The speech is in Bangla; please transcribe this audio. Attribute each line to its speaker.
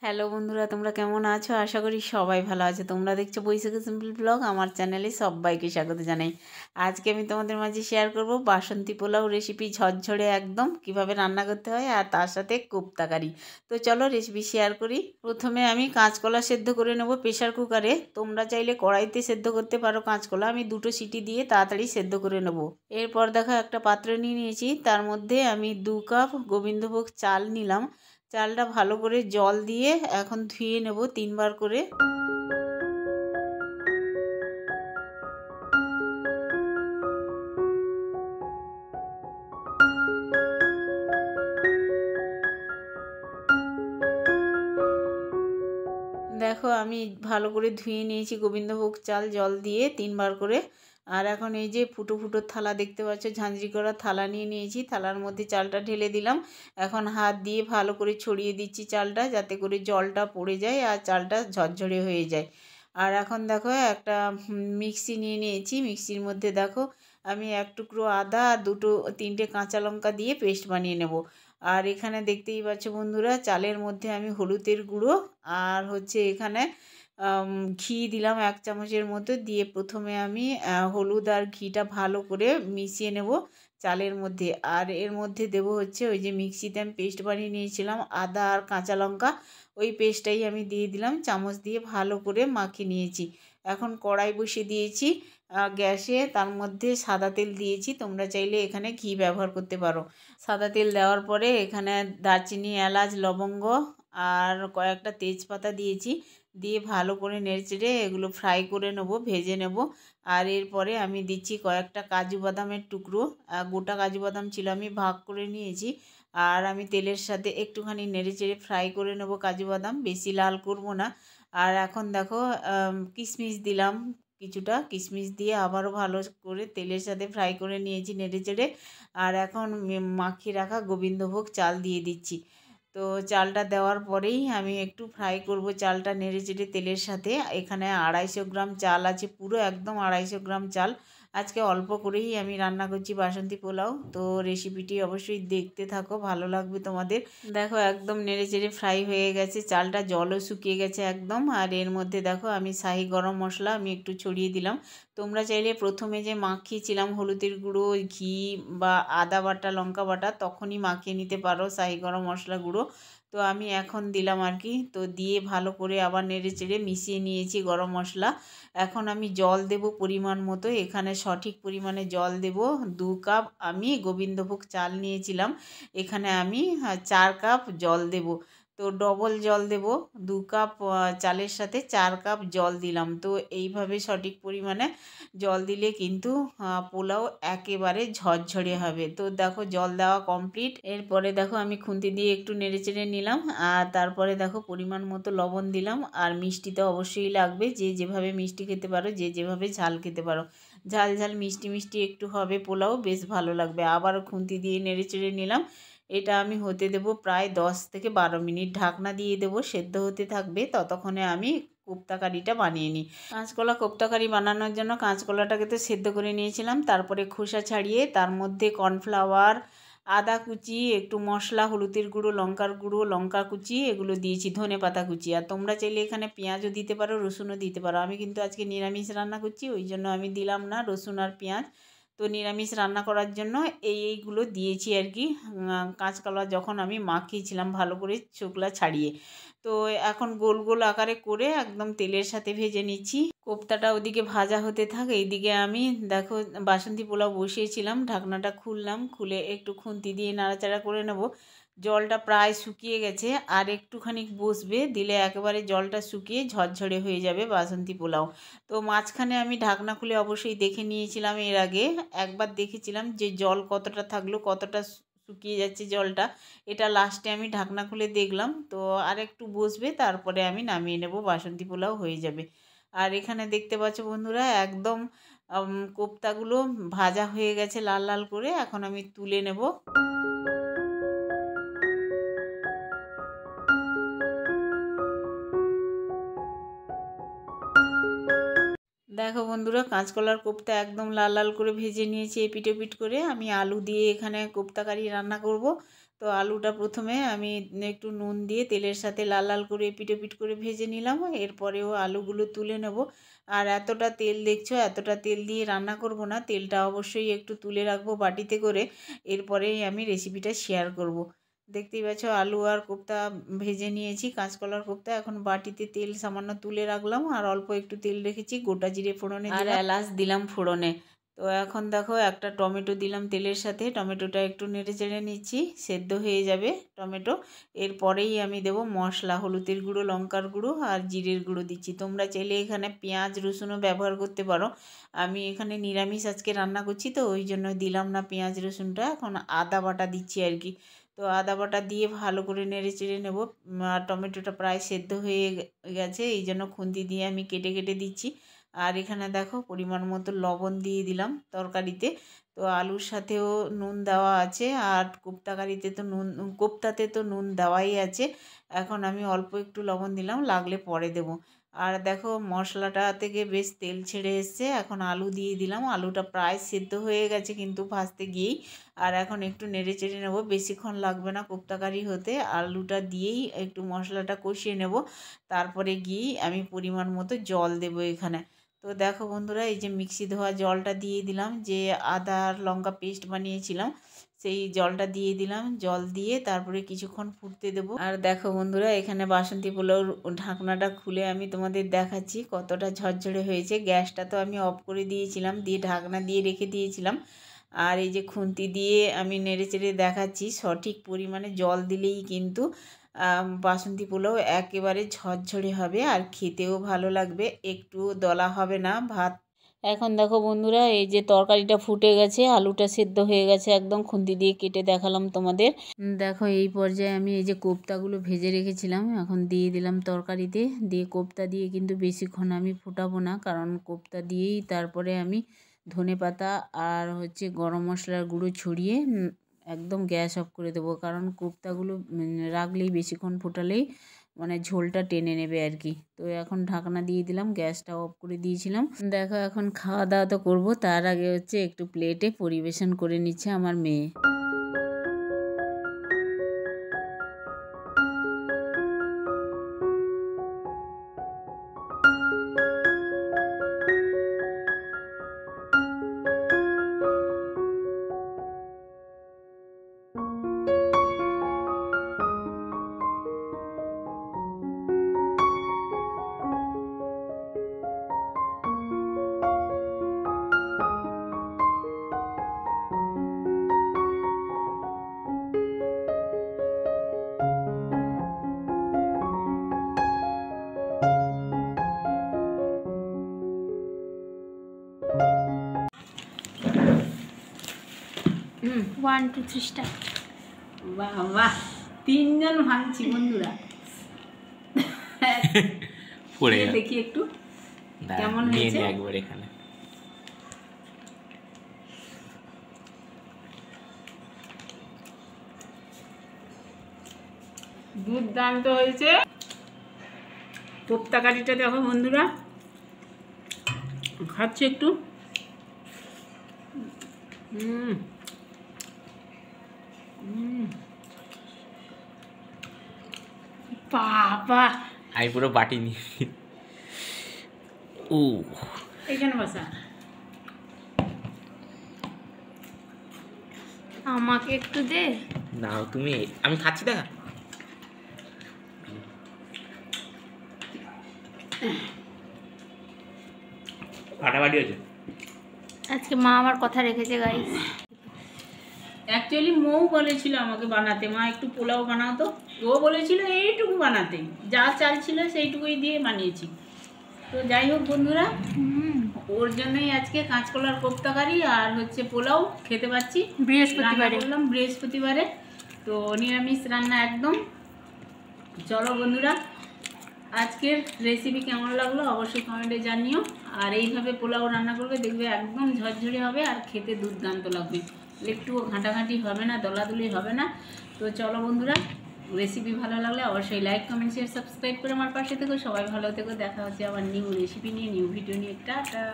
Speaker 1: হ্যালো বন্ধুরা, তোমরা কেমন আছো? আশা করি সবাই ভালো আছো। তোমরা দেখছো বৈশাখী সিম্পল ব্লগ। আমার চ্যানেলে সবাইকে স্বাগত জানাই। আজকে আমি তোমাদের মাঝে শেয়ার করব বাসন্তী পোলাও রেসিপি, ঝরঝরে একদম কিভাবে রান্না করতে হয়, আর তার সাথে কোপ্তা কারি। তো চলো রেসিপি শেয়ার করি। প্রথমে আমি কাঁচকলা সেদ্ধ করে নেব প্রেশার কুকারে। তোমরা চাইলে কড়াইতে সেদ্ধ করতে পারো কাঁচকলা। আমি দুটো সিটি দিয়ে তাড়াতাড়ি সেদ্ধ করে নেব। এরপর দেখো একটা পাত্র নিয়ে নিয়েছি, তার মধ্যে আমি 2 কাপ গোবিন্দভোগ চাল নিলাম। চালটা ভালো করে জল দিয়ে এখন ধুয়ে নেব 3 বার করে। দেখো আমি ভালো করে ধুয়ে নিয়েছি গোবিন্দভোগ চাল জল দিয়ে 3 বার করে। আর এখন এই যে ফুটো ফুটো থালা দেখতে পাচ্ছ, ঝাঁঝরি করা থালা নিয়ে নিয়েছি। থালার মধ্যে চালটা ঢেলে দিলাম। এখন হাত দিয়ে ভালো করে ছড়িয়ে দিচ্ছি চালটা, যাতে করে জলটা পড়ে যায় আর চালটা ঝরঝরে হয়ে যায়। আর এখন দেখো একটা মিক্সি নিয়ে নিয়েছি। মিক্সির মধ্যে দেখো আমি 1 টুকরো আদা আর 2-3টে কাঁচা লঙ্কা দিয়ে পেস্ট বানিয়ে নেব। আর এখানে দেখতেই পাচ্ছ বন্ধুরা, চালের মধ্যে আমি হলুদের গুঁড়ো আর হচ্ছে এখানে ঘি দিলাম 1 চামচের মতো। দিয়ে প্রথমে আমি হলুদ আর ঘিটা ভালো করে মিশিয়ে নেব চালের মধ্যে। আর এর মধ্যে দেব হচ্ছে ওই যে মিক্সিতে আমি পেস্ট বানিয়ে নিয়েছিলাম আদা আর কাঁচা লঙ্কা, ওই পেস্টটাই আমি দিয়ে দিলাম। চামচ দিয়ে ভালো করে মাখিয়ে নিয়েছি। এখন কড়াই বসিয়ে দিয়েছি গ্যাসে, তার মধ্যে সাদা তেল দিয়েছি। তোমরা চাইলে এখানে ঘি ব্যবহার করতে পারো। সাদা তেল দেওয়ার পরে এখানে দারচিনি, এলাচ, লবঙ্গ আর কয়েকটা তেজপাতা দিয়েছি। দিয়ে ভালো করে নেড়েচেড়ে এগুলো ফ্রাই করে নেব, ভেজে নেব। আর এরপরে আমি দিচ্ছি কয়েকটা কাজু বাদামের টুকরো। গোটা কাজু বাদাম ছিল, আমি ভাগ করে নিয়েছি। আর আমি তেলের সাথে একটুখানি নেড়েচেড়ে ফ্রাই করে নেব কাজু বাদাম, বেশি লাল করব না। আর এখন দেখো কিশমিশ দিলাম কিছুটা। কিশমিশ দিয়ে আবারও ভালো করে তেলের সাথে ফ্রাই করে নিয়েছি নেড়েচেড়ে। আর এখন মাখিয়ে রাখা গোবিন্দভোগ চাল দিয়ে দিচ্ছি। তো চালটা দেওয়ার পরেই আমি একটু ফ্রাই করব চালটা নেড়েচেড়ে তেলের সাথে। এখানে 250 গ্রাম চাল আছে, পুরো একদম 250 গ্রাম চাল। আজকে অল্প করেই আমি রান্না করছি বাসন্তী পোলাও। তো রেসিপিটি অবশ্যই দেখতে থাকো, ভালো লাগবে তোমাদের। দেখো একদম নেড়েচেড়ে ফ্রাই হয়ে গেছে, চালটা জলও শুকিয়ে গেছে একদম। আর এর মধ্যে দেখো আমি শাহি গরম মশলা আমি একটু ছড়িয়ে দিলাম। তোমরা চাইলে প্রথমে যে মাখিয়েছিলাম হলুদের গুঁড়ো, ঘি বা আদা বাটা, লঙ্কা বাটা, তখনই মাখিয়ে নিতে পারো শাহি গরম মশলা গুঁড়ো। তো আমি এখন দিলাম আর কি। তো দিয়ে ভালো করে আবার নেড়েচেড়ে মিশিয়ে নিয়েছি গরম মশলা। এখন আমি জল দেব পরিমাণ মতো। এখানে সঠিক পরিমাণে জল দেব। 2 কাপ আমি গোবিন্দভোগ চাল নিয়েছিলাম, এখানে আমি 4 কাপ জল দেব। তো ডবল জল দেব। 2 কাপ চালের সাথে 4 কাপ জল দিলাম। তো এইভাবে সঠিক পরিমাণে জল দিলে কিন্তু পোলাও একেবারে ঝরঝরে হবে। তো দেখো জল দেওয়া কমপ্লিট। এরপরে দেখো আমি খুন্তি দিয়ে একটু নেড়েচেড়ে নিলাম। আর তারপরে দেখো পরিমাণ মতো লবণ দিলাম। আর মিষ্টি তো অবশ্যই লাগবে, যে যেভাবে মিষ্টি খেতে পারো, যে যেভাবে ঝাল খেতে পারো। ঝাল ঝাল মিষ্টি মিষ্টি একটু হবে পোলাও, বেশ ভালো লাগবে। আবারও খুন্তি দিয়ে নেড়েচেড়ে নিলাম। এটা আমি হতে দেব প্রায় 10 থেকে 12 মিনিট, ঢাকনা দিয়ে দেবো, সেদ্ধ হতে থাকবে। ততক্ষণে আমি কোপ্তা কারিটা বানিয়ে নিই। কাঁচকলা কোপ্তা কারি বানানোর জন্য কাঁচকলাটাকে তো সেদ্ধ করে নিয়েছিলাম, তারপরে খোসা ছাড়িয়ে তার মধ্যে কর্নফ্লাওয়ার, আদা কুচি, একটু মশলা, হলুদের গুঁড়ো, লঙ্কার গুঁড়ো, লঙ্কা কুচি এগুলো দিয়েছি, ধনে পাতা কুচি। আর তোমরা চাইলে এখানে পেঁয়াজও দিতে পারো, রসুনও দিতে পারো। আমি কিন্তু আজকে নিরামিষ রান্না করছি, ওই জন্য আমি দিলাম না রসুন আর পেঁয়াজ। তো নিরামিষ রান্না করার জন্য এইগুলো দিয়েছি আর কি। কাঁচকলা যখন আমি মাখিয়েছিলাম ভালো করে চোকলা ছাড়িয়ে। তো এখন গোল গোল আকারে করে একদম তেলের সাথে ভেজে নিচ্ছি। কোপ্তাটা ওদিকে ভাজা হতে থাকে, এইদিকে আমি দেখো বাসন্তী পোলাও বসিয়েছিলাম। ঢাকনাটা খুললাম, খুলে একটু খুন্তি দিয়ে নাড়াচাড়া করে নেব। জলটা প্রায় শুকিয়ে গেছে, আর একটুখানি বসবে, দিলে একেবারে জলটা শুকিয়ে ঝরঝরে হয়ে যাবে বাসন্তী পোলাও। তো মাঝখানে আমি ঢাকনা খুলে অবশ্যই দেখে নিয়েছিলাম, এর আগে একবার দেখেছিলাম যে জল কতটা থাকলো, কতটা শুকিয়ে যাচ্ছে জলটা। এটা লাস্টে আমি ঢাকনা খুলে দেখলাম। তো আর একটু বসবে, তারপরে আমি নামিয়ে নেব, বাসন্তী পোলাও হয়ে যাবে। আর এখানে দেখতে পাচ্ছ বন্ধুরা একদম কোপ্তাগুলো ভাজা হয়ে গেছে লাল লাল করে। এখন আমি তুলে নেব। দেখো বন্ধুরা কাঁচকলার কোপ্তা একদম লাল লাল করে ভেজে নিয়েছি এপিট ওপিট করে। আমি আলু দিয়ে এখানে কোপ্তা কারি রান্না করব। তো আলুটা প্রথমে আমি একটু নুন দিয়ে তেলের সাথে লাল লাল করে পিট করে ভেজে নিলাম। এরপরেও আলুগুলো তুলে নেব। আর এতটা তেল দেখছো, এতটা তেল দিয়ে রান্না করব না, তেলটা অবশ্যই একটু তুলে রাখবো বাটিতে করে, এরপরেই আমি রেসিপিটা শেয়ার করব। দেখতেই পাচ্ছ আলু আর কোপ্তা ভেজে নিয়েছি, কাঁচকলার কোপ্তা। এখন বাটিতে তেল সামান্য তুলে রাখলাম আর অল্প একটু তেল রেখেছি, গোটা জিরে ফোড়নে আর এলাচ দিলাম ফোড়নে। তো এখন দেখো একটা টমেটো দিলাম তেলের সাথে, টমেটোটা একটু নেড়ে চেড়ে নিচ্ছি, সেদ্ধ হয়ে যাবে টমেটো। এরপরেই আমি দেব মশলা, হলুদের গুঁড়ো, লঙ্কার গুঁড়ো আর জিরের গুঁড়ো দিচ্ছি। তোমরা চাইলে এখানে পেঁয়াজ রসুনও ব্যবহার করতে পারো। আমি এখানে নিরামিষ আজকে রান্না করছি, তো ওই জন্য দিলাম না পেঁয়াজ রসুনটা। এখন আদা বাটা দিচ্ছি আর কি। তো আদা বাটা দিয়ে ভালো করে নেড়ে চেড়ে নেব। আর টমেটোটা প্রায় সেদ্ধ হয়ে গেছে, এই জন্য খুন্তি দিয়ে আমি কেটে কেটে দিচ্ছি। আর এখানে দেখো পরিমাণ মতো লবণ দিয়ে দিলাম তরকারিতে। তো আলুর সাথেও নুন দেওয়া আছে, আর কোপ্তাতে তো নুন দেওয়াই আছে। এখন আমি অল্প একটু লবণ দিলাম, লাগলে পরে দেব। আর দেখো মশলাটা থেকে বেশ তেল ছেড়ে এসছে। এখন আলু দিয়ে দিলাম, আলুটা প্রায় সেদ্ধ হয়ে গেছে কিন্তু ভাজতে গিয়েই। আর এখন একটু নেড়ে চেড়ে নেব, বেশিক্ষণ লাগবে না কোপ্তা কারি হতে। আলুটা দিয়েই একটু মশলাটা কষিয়ে নেব, তারপরে গিয়েই আমি পরিমাণ মতো জল দেব এখানে। তো দেখো বন্ধুরা, এই যে মিক্সি ধোয়া জলটা দিয়ে দিলাম, যে আদা আর লঙ্কা পেস্ট বানিয়েছিলাম সেই জলটা দিয়ে দিলাম। জল দিয়ে তারপরে কিছুক্ষণ ফুটতে দেবো। আর দেখো বন্ধুরা, এখানে বাসন্তী পোলাওর ঢাকনাটা খুলে আমি তোমাদের দেখাচ্ছি কতটা ঝরঝরে হয়েছে। গ্যাসটা তো আমি অফ করে দিয়েছিলাম, দিয়ে ঢাকনা দিয়ে রেখে দিয়েছিলাম। আর এই যে খুন্তি দিয়ে আমি নেড়ে চেড়ে দেখাচ্ছি, সঠিক পরিমাণে জল দিলেই কিন্তু বাসন্তী পোলাও একেবারে ঝরঝরে হবে আর খেতেও ভালো লাগবে, একটু দলা হবে না ভাত। এখন দেখো বন্ধুরা, এই যে তরকারিটা ফুটে গেছে, আলুটা সেদ্ধ হয়ে গেছে একদম, খুন্তি দিয়ে কেটে দেখালাম তোমাদের। দেখো এই পর্যায়ে আমি এই যে কোপ্তাগুলো ভেজে রেখেছিলাম এখন দিয়ে দিলাম তরকারিতে। দিয়ে কোপ্তা দিয়ে কিন্তু বেশিক্ষণ আমি ফোটাবো না, কারণ কোপ্তা দিয়েই তারপরে আমি ধনেপাতা আর হচ্ছে গরম মশলার গুঁড়ো ছড়িয়ে একদম গ্যাস অফ করে দেবো। কারণ কোপ্তাগুলো রাখলেই বেশিক্ষণ ফোটালেই মানে ঝোলটা টেনে নেবে আর কি। তো এখন ঢাকনা দিয়ে দিলাম, গ্যাসটা অফ করে দিয়েছিলাম। দেখো এখন খাওয়া দাওয়া তো করবো, তার আগে হচ্ছে একটু প্লেটে পরিবেশন করে নিচ্ছে আমার মেয়ে।
Speaker 2: One two three star.
Speaker 1: বাহ বাহ, তিনজন ভাঙছি বন্ধুরা। দেখি একটু কেমন হয়েছে একবার এখানে। দুর্দান্ত হয়েছে। কোপ্তা কারিটা দেখো বন্ধুরা, খাচ্ছি একটু।
Speaker 2: বাবা,
Speaker 3: আমি পুরো বাটি নিয়ে ও
Speaker 1: এইখানে বসা।
Speaker 2: আমাকে একটু দে।
Speaker 3: নাও তুমি, আমি খাচ্ছি দেখা। ফাটাফাটি হয়েছে।
Speaker 2: আজকে মা আমার কথা রেখেছে গাইস।
Speaker 1: অ্যাকচুয়ালি মৌ বলেছিল আমাকে বানাতে, মা একটু পোলাও বানাও তো। ও বলেছিল এইটুকু বানাতে, যা চাল ছিল সেইটুকুই দিয়ে বানিয়েছি। তো যাই হোক বন্ধুরা, ওর জন্যই আজকে কাঁচকলার কোপ্তা কারি আর হচ্ছে পোলাও খেতে পাচ্ছি।
Speaker 2: বৃহস্পতিবারে
Speaker 1: বললাম বৃহস্পতিবারে, তো নিরামিষ রান্না একদম। চলো বন্ধুরা, আজকের রেসিপি কেমন লাগলো অবশ্যই কমেন্টে জানিও। আর এইভাবে পোলাও রান্না করবে, দেখবে একদম ঝরঝরে হবে আর খেতে দুর্দান্ত লাগবে। একটুও ঘাঁটাঘাঁটি হবে না, দলাদলি হবে না। তো চলো বন্ধুরা, রেসিপি ভালো লাগলে অবশ্যই লাইক কমেন্ট শেয়ার সাবস্ক্রাইব করে আমার পাশে থেকো। সবাই ভালো থেকো, দেখা হচ্ছে আবার নিউ রেসিপি নিয়ে, নিউ ভিডিও নিয়ে। টাটা।